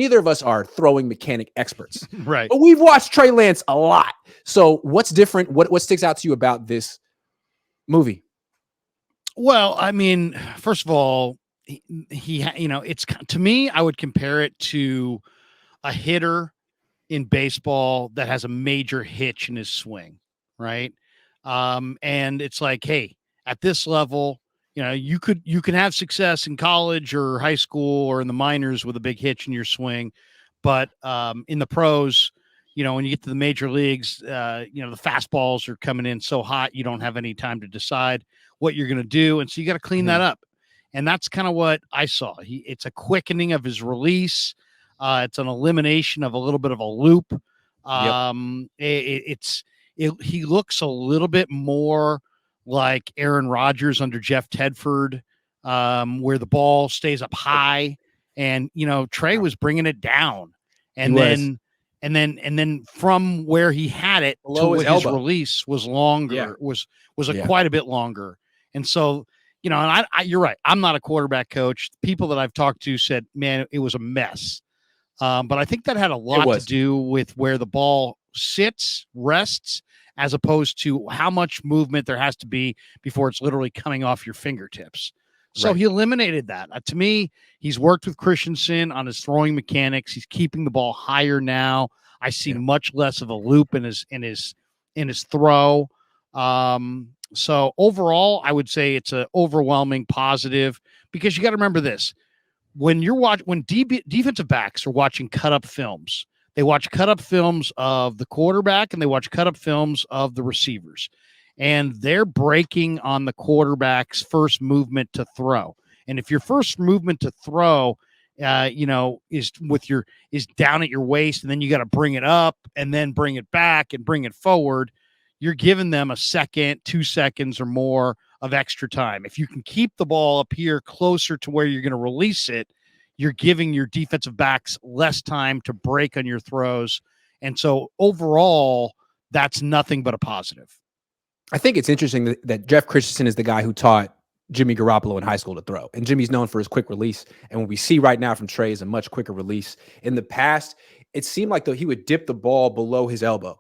neither of us are throwing mechanic experts, Right. but we've watched Trey Lance a lot. So what's different? What sticks out to you about this movie? Well, I mean, first of all, it's to me, I would compare it to a hitter in baseball that has a major hitch in his swing, right? And it's like, hey, at this level, you can have success in college or high school or in the minors with a big hitch in your swing, but in the pros, when you get to the major leagues, the fastballs are coming in so hot you don't have any time to decide what you're going to do, and so you got to clean that up. And that's kind of what I saw. It's a quickening of his release. It's an elimination of a little bit of a loop. He looks a little bit more like Aaron Rodgers under Jeff Tedford, where the ball stays up high, and Trey was bringing it down, and then from where he had it below to his release was longer, was quite a bit longer, and so. And you're right. I'm not a quarterback coach. People that I've talked to said, man, it was a mess. But I think that had a lot to do with where the ball sits, rests, as opposed to how much movement there has to be before it's literally coming off your fingertips. So he eliminated that. To me, he's worked with Christensen on his throwing mechanics. He's keeping the ball higher now. I see much less of a loop in his throw. So overall, I would say it's an overwhelming positive, because you got to remember this. When defensive backs are watching cut-up films, they watch cut-up films of the quarterback and they watch cut-up films of the receivers, and they're breaking on the quarterback's first movement to throw. And if your first movement to throw, is down at your waist, and then you got to bring it up and then bring it back and bring it forward, you're giving them a second, 2 seconds or more of extra time. If you can keep the ball up here closer to where you're going to release it, you're giving your defensive backs less time to break on your throws. And so overall, that's nothing but a positive. I think it's interesting that Jeff Christensen is the guy who taught Jimmy Garoppolo in high school to throw. And Jimmy's known for his quick release. And what we see right now from Trey is a much quicker release. In the past, it seemed like he would dip the ball below his elbow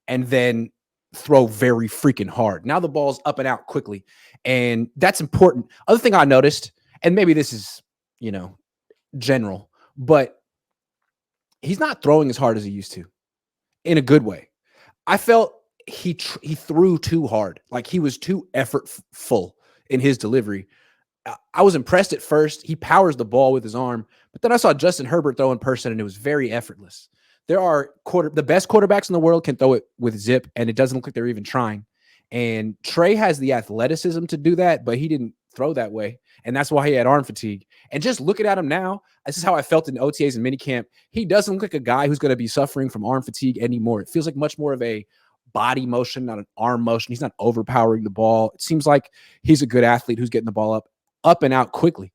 and then throw very freaking hard. Now the ball's up and out quickly, and that's important. Other thing I noticed, and maybe this is, general, but he's not throwing as hard as he used to, in a good way. I felt he threw too hard. Like he was too effortful in his delivery. I was impressed at first. He powers the ball with his arm, but then I saw Justin Herbert throw in person, and it was very effortless. There are the best quarterbacks in the world can throw it with zip, and it doesn't look like they're even trying. And Trey has the athleticism to do that, but he didn't throw that way. And that's why he had arm fatigue. And just looking at him now, this is how I felt in OTAs and minicamp. He doesn't look like a guy who's going to be suffering from arm fatigue anymore. It feels like much more of a body motion, not an arm motion. He's not overpowering the ball. It seems like he's a good athlete who's getting the ball up and out quickly.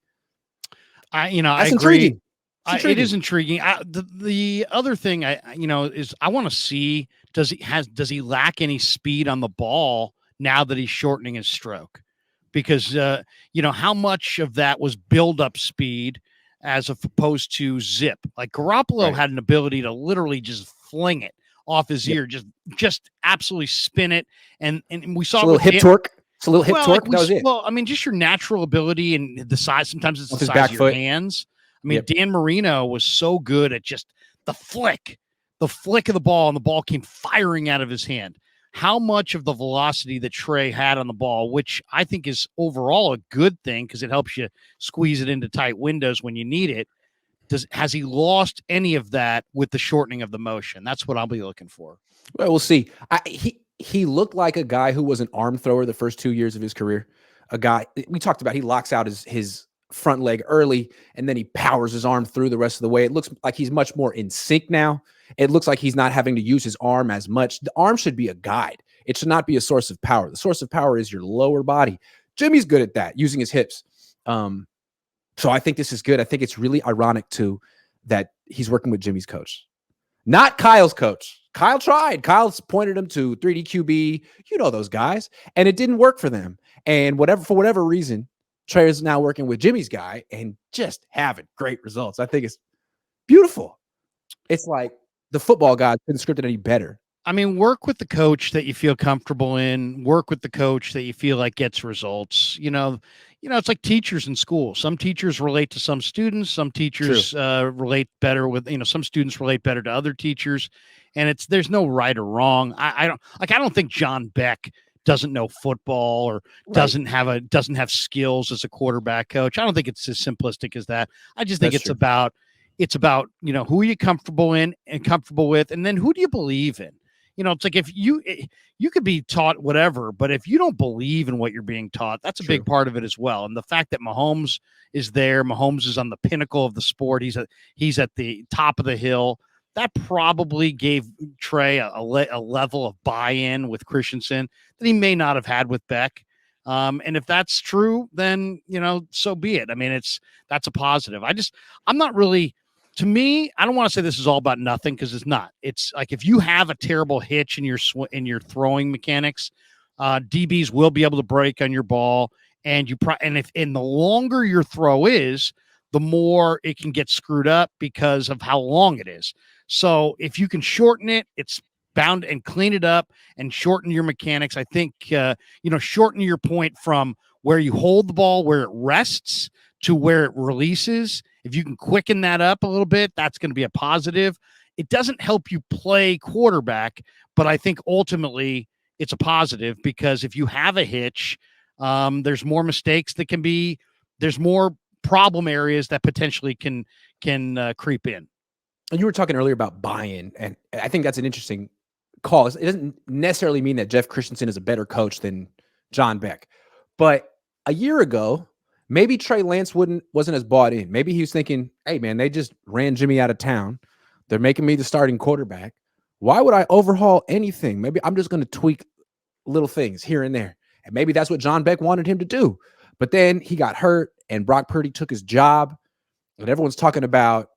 That's I agree. Intriguing. It is intriguing. The other thing is I want to see, does he lack any speed on the ball now that he's shortening his stroke? Because how much of that was build up speed as opposed to zip? Like Garoppolo had an ability to literally just fling it off his ear, just absolutely spin it, and we saw a little hip torque. It's a little hip torque. That was it. Well, I mean, just your natural ability and the size. Sometimes it's the size of your hands. I mean, Dan Marino was so good at just the flick of the ball, and the ball came firing out of his hand. How much of the velocity that Trey had on the ball, which I think is overall a good thing because it helps you squeeze it into tight windows when you need it, has he lost any of that with the shortening of the motion? That's what I'll be looking for. Well, we'll see. He looked like a guy who was an arm thrower the first 2 years of his career. A guy we talked about, he locks out his front leg early, and then he powers his arm through the rest of the way. It looks like he's much more in sync now. It looks like he's not having to use his arm as much. The arm should be a guide. It should not be a source of power. The source of power is your lower body. Jimmy's good at that, using his hips. So I think this is good. I think it's really ironic, too, that he's working with Jimmy's coach, not Kyle's coach. Kyle tried. Kyle's pointed him to 3D QB, those guys, and it didn't work for them. And for whatever reason, Trey is now working with Jimmy's guy and just having great results. I think it's beautiful. It's like the football god couldn't script it any better. I mean, work with the coach that you feel comfortable in, work with the coach that you feel like gets results. It's like teachers in school. Some teachers relate to some students, some teachers relate better with, some students relate better to other teachers. And there's no right or wrong. I don't think John Beck doesn't know football or doesn't have skills as a quarterback coach. I don't think it's as simplistic as that. I just think it's about who are you comfortable in and comfortable with, and then who do you believe in? It's like if you could be taught whatever, but if you don't believe in what you're being taught, that's a big part of it as well. And the fact that Mahomes is there, Mahomes is on the pinnacle of the sport. He's at the top of the hill. That probably gave Trey a level of buy-in with Christensen that he may not have had with Beck. And if that's true, then, so be it. I mean, that's a positive. I'm not really, to me, I don't want to say this is all about nothing, because it's not. It's like if you have a terrible hitch in your throwing mechanics, DBs will be able to break on your ball, and the longer your throw is, the more it can get screwed up because of how long it is. So if you can shorten it, it's bound, and clean it up and shorten your mechanics. I think shorten your point from where you hold the ball, where it rests, to where it releases. If you can quicken that up a little bit, that's going to be a positive. It doesn't help you play quarterback, but I think ultimately it's a positive, because if you have a hitch, there's more mistakes that can be, there's more problem areas that potentially can creep in. And you were talking earlier about buy-in, and I think that's an interesting call. It doesn't necessarily mean that Jeff Christensen is a better coach than John Beck, but a year ago, maybe Trey Lance wasn't as bought in. Maybe he was thinking, hey, man, they just ran Jimmy out of town. They're making me the starting quarterback. Why would I overhaul anything? Maybe I'm just going to tweak little things here and there. And maybe that's what John Beck wanted him to do. But then he got hurt, and Brock Purdy took his job, and everyone's talking about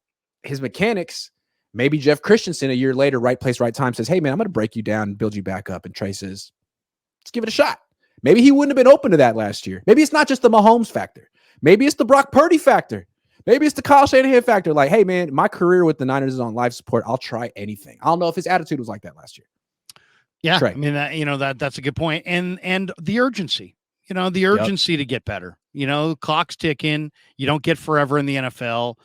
his mechanics. Maybe Jeff Christensen, a year later, right place, right time, says, hey, man, I'm going to break you down and build you back up. And Trey says, let's give it a shot. Maybe he wouldn't have been open to that last year. Maybe it's not just the Mahomes factor. Maybe it's the Brock Purdy factor. Maybe it's the Kyle Shanahan factor. Like, hey, man, my career with the Niners is on life support. I'll try anything. I don't know if his attitude was like that last year. Yeah, Trey. I mean, that's a good point. And the urgency, the urgency to get better. Clock's ticking. You don't get forever in the NFL.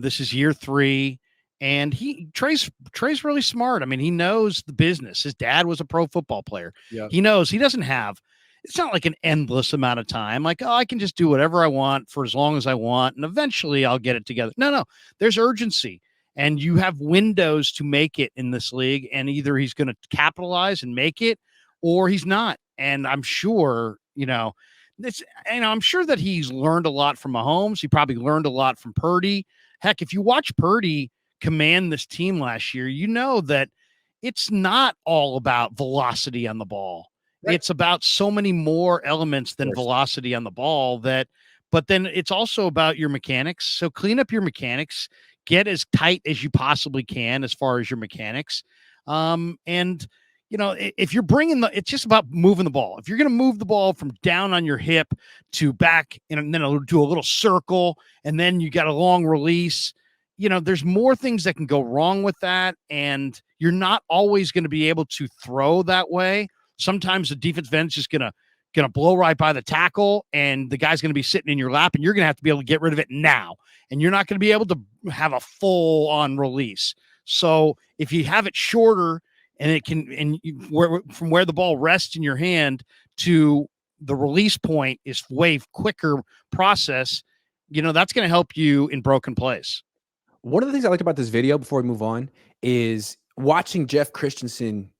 This is year 3. And Trey's really smart. I mean, he knows the business. His dad was a pro football player. Yep. He knows he doesn't have, it's not like an endless amount of time. Like, I can just do whatever I want for as long as I want, and eventually I'll get it together. No, there's urgency, and you have windows to make it in this league, and either he's going to capitalize and make it, or he's not. And I'm sure, I'm sure that he's learned a lot from Mahomes. He probably learned a lot from Purdy. Heck, if you watch Purdy command this team last year, that it's not all about velocity on the ball. Right. It's about so many more elements than velocity on the ball but then it's also about your mechanics. So clean up your mechanics, get as tight as you possibly can as far as your mechanics. If you're bringing it's just about moving the ball. If you're going to move the ball from down on your hip to back, and then it'll do a little circle, and then you got a long release, there's more things that can go wrong with that. And you're not always going to be able to throw that way. Sometimes the defensive end's just going to blow right by the tackle, and the guy's going to be sitting in your lap, and you're going to have to be able to get rid of it now. And you're not going to be able to have a full on release. So if you have it shorter, and it can, from where the ball rests in your hand to the release point is way quicker process, that's going to help you in broken plays. One of the things I like about this video before we move on is watching Jeff Christensen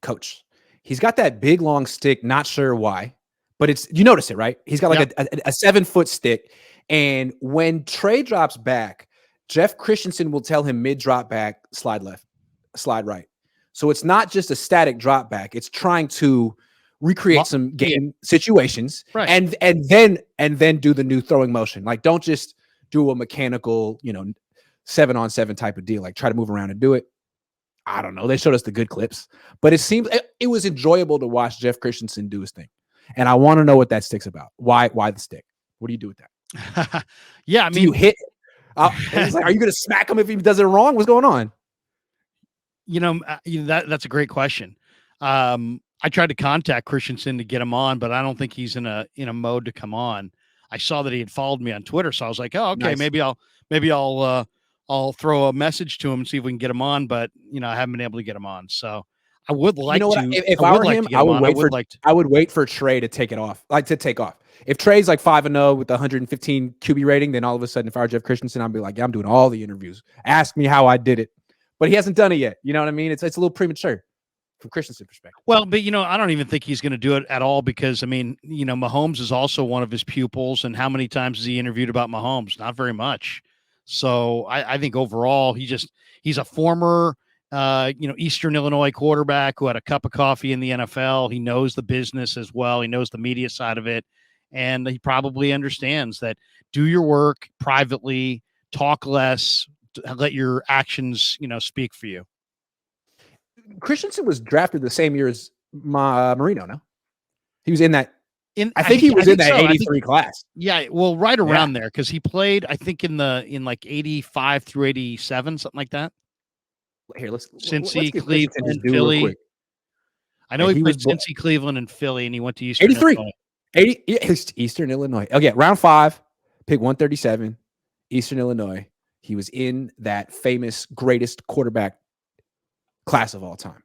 coach. He's got that big long stick, not sure why, but you notice it, right? He's got like a 7-foot stick. And when Trey drops back, Jeff Christensen will tell him mid-drop back, slide left, slide right. So it's not just a static drop back. It's trying to recreate some game situations, right? And then do the new throwing motion. Like, don't just do a mechanical, 7-on-7 type of deal. Like, try to move around and do it. I don't know. They showed us the good clips, but it seems it was enjoyable to watch Jeff Christensen do his thing. And I want to know what that stick's about. Why the stick? What do you do with that? Yeah, I mean, do you hit? It's like, are you going to smack him if he does it wrong? What's going on? That's a great question. I tried to contact Christensen to get him on, but I don't think he's in a mode to come on. I saw that he had followed me on Twitter, so I was like, oh, okay, nice. maybe I'll throw a message to him and see if we can get him on, but I haven't been able to get him on. So I would like to. If I were him, I would wait for Trey to take off. If Trey's like 5-0 with 115 QB rating, then all of a sudden, if I were Jeff Christensen, I'd be like, yeah, I'm doing all the interviews. Ask me how I did it. But he hasn't done it yet. You know what I mean? It's a little premature from Christensen's perspective. Well, but I don't even think he's going to do it at all because Mahomes is also one of his pupils, and how many times has he interviewed about Mahomes? Not very much. So I think overall he's a former Eastern Illinois quarterback who had a cup of coffee in the NFL. He knows the business as well. He knows the media side of it, and he probably understands that do your work privately, talk less, let your actions, speak for you. Christensen was drafted the same year as Marino, no? He was in that. I think he was in that 83 class. Yeah, well, right around there because he played, I think, in like 85 through 87, something like that. Here, let's Cincy, Cleveland, Philly. I know he played Cincy, Cleveland, and Philly, and he went to Eastern 83. Illinois. Eastern Illinois. Okay, round 5, pick 137, Eastern Illinois. He was in that famous greatest quarterback class of all time.